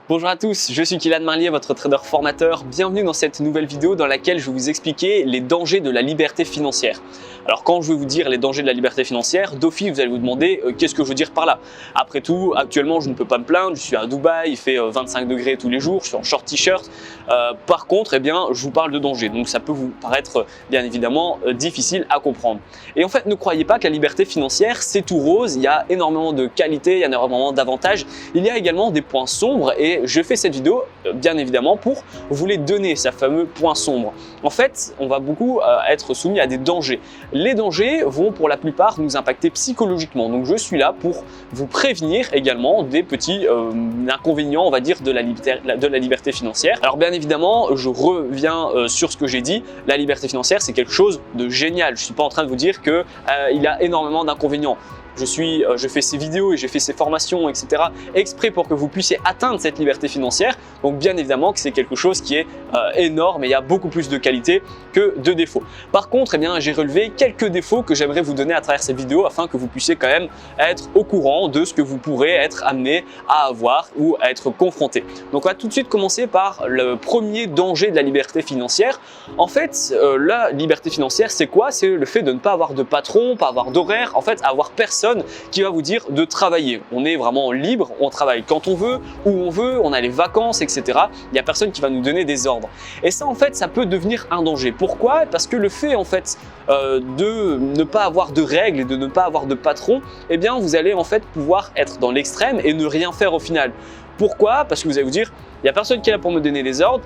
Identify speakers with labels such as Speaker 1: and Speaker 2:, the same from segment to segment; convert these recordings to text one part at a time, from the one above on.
Speaker 1: Bonjour à tous, je suis Kylian Marlier, votre trader formateur. Bienvenue dans cette nouvelle vidéo dans laquelle je vais vous expliquer les dangers de la liberté financière. Alors quand je vais vous dire les dangers de la liberté financière, d'office vous allez vous demander qu'est-ce que je veux dire par là. Après tout, actuellement je ne peux pas me plaindre, je suis à Dubaï, il fait 25 degrés tous les jours, je suis en short t-shirt. Par contre, je vous parle de danger, donc ça peut vous paraître bien évidemment difficile à comprendre. Et en fait, ne croyez pas que la liberté financière c'est tout rose, il y a énormément de qualités, il y a énormément d'avantages. Il y a également des points sombres et je fais cette vidéo bien évidemment pour vous les donner, ces fameux points sombres. En fait, on va beaucoup être soumis à des dangers. Les dangers vont pour la plupart nous impacter psychologiquement. Donc je suis là pour vous prévenir également des petits inconvénients, on va dire, de la liberté financière. Alors bien évidemment, je reviens sur ce que j'ai dit. La liberté financière, c'est quelque chose de génial. Je ne suis pas en train de vous dire qu'il y a énormément d'inconvénients. Je fais ces vidéos et j'ai fait ces formations, etc. exprès pour que vous puissiez atteindre cette liberté financière. Donc bien évidemment que c'est quelque chose qui est énorme et il y a beaucoup plus de qualités que de défauts. Par contre, j'ai relevé quelques défauts que j'aimerais vous donner à travers cette vidéo afin que vous puissiez quand même être au courant de ce que vous pourrez être amené à avoir ou à être confronté. Donc on va tout de suite commencer par le premier danger de la liberté financière. En fait, la liberté financière, c'est quoi? C'est le fait de ne pas avoir de patron, pas avoir d'horaire, en fait avoir personne qui va vous dire de travailler. On est vraiment libre, on travaille quand on veut, où on veut, on a les vacances, etc. Il n'y a personne qui va nous donner des ordres. Et ça, en fait, ça peut devenir un danger. Pourquoi? Parce que le fait, en fait, de ne pas avoir de règles et de ne pas avoir de patron, eh bien, vous allez en fait pouvoir être dans l'extrême et ne rien faire au final. Pourquoi? Parce que vous allez vous dire, il n'y a personne qui est là pour me donner les ordres,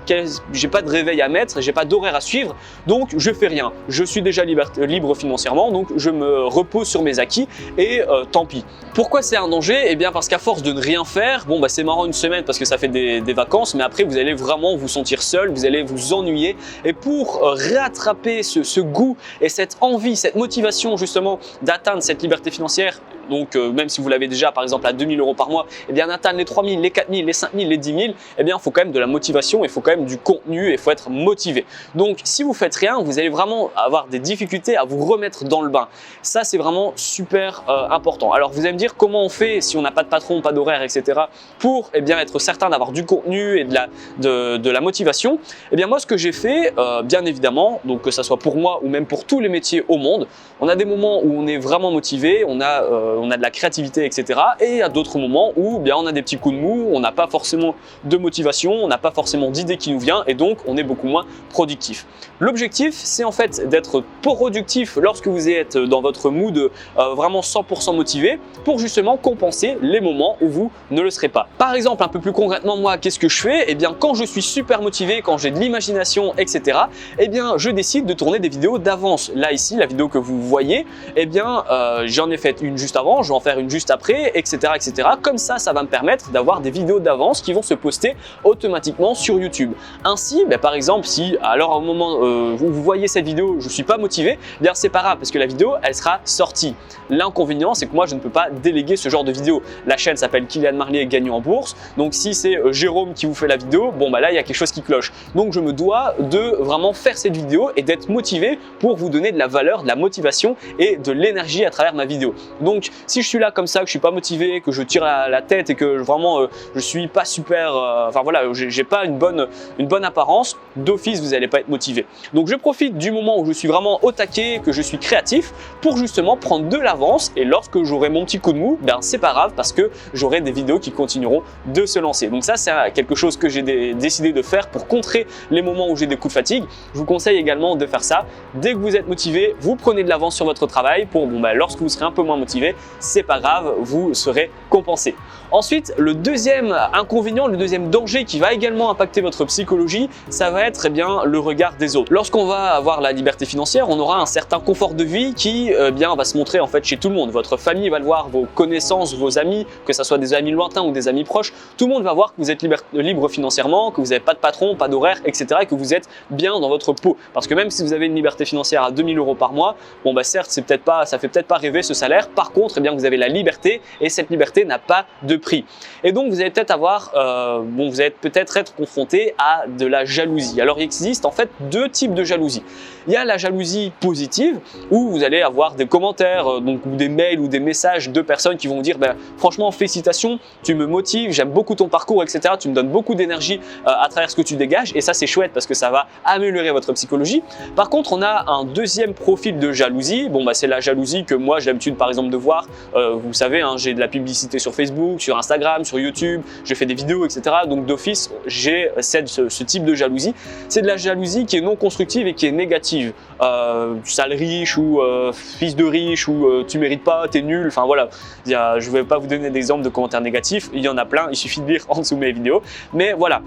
Speaker 1: j'ai pas de réveil à mettre, j'ai pas d'horaire à suivre, donc je fais rien. Je suis déjà libre financièrement, donc je me repose sur mes acquis et tant pis. Pourquoi c'est un danger? Eh bien parce qu'à force de ne rien faire, bon c'est marrant une semaine parce que ça fait des vacances, mais après vous allez vraiment vous sentir seul, vous allez vous ennuyer. Et pour rattraper ce goût et cette envie, cette motivation justement d'atteindre cette liberté financière, donc même si vous l'avez déjà par exemple à 2 000 € par mois, eh bien atteindre les 3 000, les 4 000, les 5 000, les 10 000, eh bien il faut quand même de la motivation, il faut quand même du contenu et il faut être motivé. Donc si vous faites rien, vous allez vraiment avoir des difficultés à vous remettre dans le bain. Ça c'est vraiment super important. Alors vous allez me dire comment on fait si on n'a pas de patron, pas d'horaire, etc. pour être certain d'avoir du contenu et de la motivation. Eh bien moi ce que j'ai fait, bien évidemment, donc que ça soit pour moi ou même pour tous les métiers au monde, on a des moments où on est vraiment motivé, on a de la créativité, etc. Et il y a d'autres moments où on a des petits coups de mou, on n'a pas forcément de motivation, on n'a pas forcément d'idée qui nous vient et donc on est beaucoup moins productif. L'objectif, c'est en fait d'être productif lorsque vous êtes dans votre mood vraiment 100% motivé pour justement compenser les moments où vous ne le serez pas. Par exemple, un peu plus concrètement, moi, qu'est-ce que je fais? Eh bien, quand je suis super motivé, quand j'ai de l'imagination, etc., eh bien, je décide de tourner des vidéos d'avance. Là, ici, la vidéo que vous voyez, eh bien, j'en ai fait une juste avant, je vais en faire une juste après, etc., etc. Comme ça va me permettre d'avoir des vidéos d'avance qui vont se poster automatiquement sur YouTube. Ainsi, par exemple, si alors au moment où vous voyez cette vidéo, je ne suis pas motivé, eh bien c'est pas grave parce que la vidéo, elle sera sortie. L'inconvénient, c'est que moi, je ne peux pas déléguer ce genre de vidéo. La chaîne s'appelle Kylian Marlier gagnant en bourse. Donc si c'est Jérôme qui vous fait la vidéo, là, il y a quelque chose qui cloche. Donc je me dois de vraiment faire cette vidéo et d'être motivé pour vous donner de la valeur, de la motivation et de l'énergie à travers ma vidéo. Donc si je suis là comme ça, que je suis pas motivé, que je tire la tête et que vraiment je suis pas super, j'ai pas une bonne apparence, d'office vous n'allez pas être motivé. Donc je profite du moment où je suis vraiment au taquet, que je suis créatif pour justement prendre de l'avance et lorsque j'aurai mon petit coup de mou, c'est pas grave parce que j'aurai des vidéos qui continueront de se lancer. Donc ça c'est quelque chose que j'ai décidé de faire pour contrer les moments où j'ai des coups de fatigue. Je vous conseille également de faire ça. Dès que vous êtes motivé, vous prenez de l'avance sur votre travail pour lorsque vous serez un peu moins motivé, c'est pas grave, vous serez compensé. Ensuite, le deuxième inconvénient, le deuxième danger qui va également impacter votre psychologie, ça va être le regard des autres. Lorsqu'on va avoir la liberté financière, on aura un certain confort de vie qui va se montrer en fait chez tout le monde. Votre famille va le voir, vos connaissances, vos amis, que ce soit des amis lointains ou des amis proches, tout le monde va voir que vous êtes libre financièrement, que vous n'avez pas de patron, pas d'horaire, etc. et que vous êtes bien dans votre peau. Parce que même si vous avez une liberté financière à 2 000 € par mois, certes, ça fait peut-être pas rêver ce salaire. Par contre, contre, eh bien, vous avez la liberté et cette liberté n'a pas de prix. Et donc, vous allez peut-être vous allez peut-être être confronté à de la jalousie. Alors, il existe en fait deux types de jalousie. Il y a la jalousie positive où vous allez avoir des commentaires, ou des mails ou des messages de personnes qui vont vous dire franchement, félicitations, tu me motives, j'aime beaucoup ton parcours, etc. Tu me donnes beaucoup d'énergie à travers ce que tu dégages et ça, c'est chouette parce que ça va améliorer votre psychologie. Par contre, on a un deuxième profil de jalousie. C'est la jalousie que moi, j'ai l'habitude par exemple de voir. Vous savez, j'ai de la publicité sur Facebook, sur Instagram, sur YouTube, je fais des vidéos, etc. Donc d'office, j'ai ce type de jalousie. C'est de la jalousie qui est non constructive et qui est négative. Sale riche ou fils de riche ou tu mérites pas, t'es nul. Enfin voilà, je ne vais pas vous donner d'exemples de commentaires négatifs. Il y en a plein, il suffit de lire en dessous de mes vidéos. Mais voilà.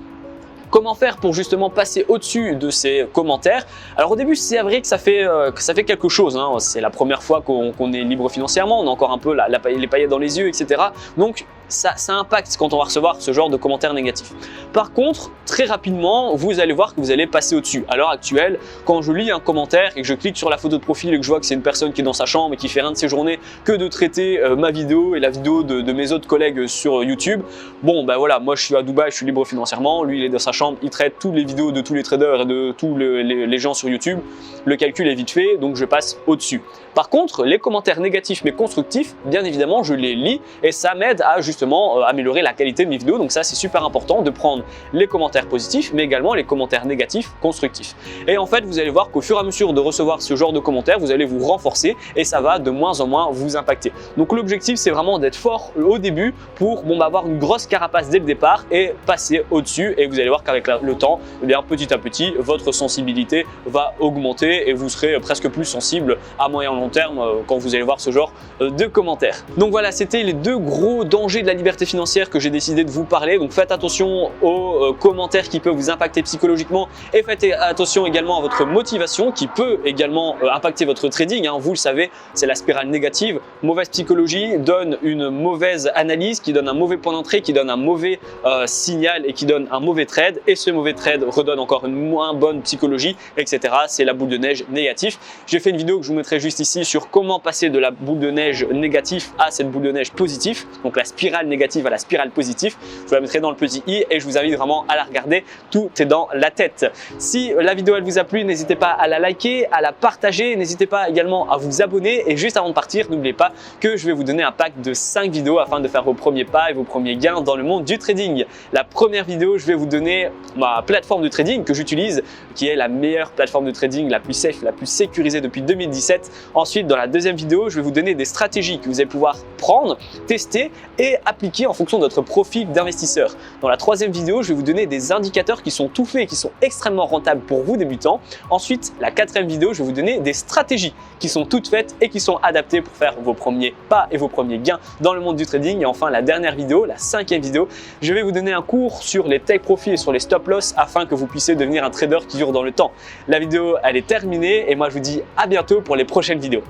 Speaker 1: Comment faire pour justement passer au-dessus de ces commentaires? Alors au début, c'est vrai que ça fait quelque chose. C'est la première fois qu'on est libre financièrement, on a encore un peu les paillettes dans les yeux, etc. Donc ça impacte quand on va recevoir ce genre de commentaires négatifs. Par contre, très rapidement, vous allez voir que vous allez passer au-dessus. À l'heure actuelle, quand je lis un commentaire et que je clique sur la photo de profil et que je vois que c'est une personne qui est dans sa chambre et qui fait rien de ses journées que de traiter ma vidéo et la vidéo de mes autres collègues sur YouTube, voilà, moi je suis à Dubaï, je suis libre financièrement, lui il est dans sa chambre, il traite toutes les vidéos de tous les traders et de tous les gens sur YouTube. Le calcul est vite fait, donc je passe au-dessus. Par contre, les commentaires négatifs mais constructifs, bien évidemment, je les lis et ça m'aide à justement améliorer la qualité de mes vidéos. Donc ça, c'est super important de prendre les commentaires positifs, mais également les commentaires négatifs constructifs. Et en fait, vous allez voir qu'au fur et à mesure de recevoir ce genre de commentaires, vous allez vous renforcer et ça va de moins en moins vous impacter. Donc l'objectif, c'est vraiment d'être fort au début pour avoir une grosse carapace dès le départ et passer au-dessus. Et vous allez voir qu'avec le temps, petit à petit, votre sensibilité va augmenter et vous serez presque plus sensible à moyen long terme quand vous allez voir ce genre de commentaires. Donc voilà, c'était les deux gros dangers de la liberté financière que j'ai décidé de vous parler. Donc faites attention aux commentaires qui peuvent vous impacter psychologiquement et faites attention également à votre motivation qui peut également impacter votre trading. Vous le savez, c'est la spirale négative. Mauvaise psychologie donne une mauvaise analyse qui donne un mauvais point d'entrée, qui donne un mauvais signal et qui donne un mauvais trade. Et ce mauvais trade redonne encore une moins bonne psychologie, etc. C'est la boule de neige négative. J'ai fait une vidéo que je vous mettrai juste ici sur comment passer de la boule de neige négative à cette boule de neige positive, donc la spirale négative à la spirale positive. Je vous la mettrai dans le petit i et je vous invite vraiment à la regarder, tout est dans la tête. Si la vidéo elle vous a plu, n'hésitez pas à la liker, à la partager, n'hésitez pas également à vous abonner et juste avant de partir, n'oubliez pas que je vais vous donner un pack de 5 vidéos afin de faire vos premiers pas et vos premiers gains dans le monde du trading. La première vidéo, je vais vous donner ma plateforme de trading que j'utilise, qui est la meilleure plateforme de trading, la plus safe, la plus sécurisée depuis 2017. Ensuite, dans la deuxième vidéo, je vais vous donner des stratégies que vous allez pouvoir prendre, tester et appliquer en fonction de votre profil d'investisseur. Dans la troisième vidéo, je vais vous donner des indicateurs qui sont tout faits et qui sont extrêmement rentables pour vous débutants. Ensuite, la quatrième vidéo, je vais vous donner des stratégies qui sont toutes faites et qui sont adaptées pour faire vos premiers pas et vos premiers gains dans le monde du trading. Et enfin, la dernière vidéo, la cinquième vidéo, je vais vous donner un cours sur les take profits et sur les stop loss afin que vous puissiez devenir un trader qui dure dans le temps. La vidéo, elle est terminée et moi, je vous dis à bientôt pour les prochaines vidéos.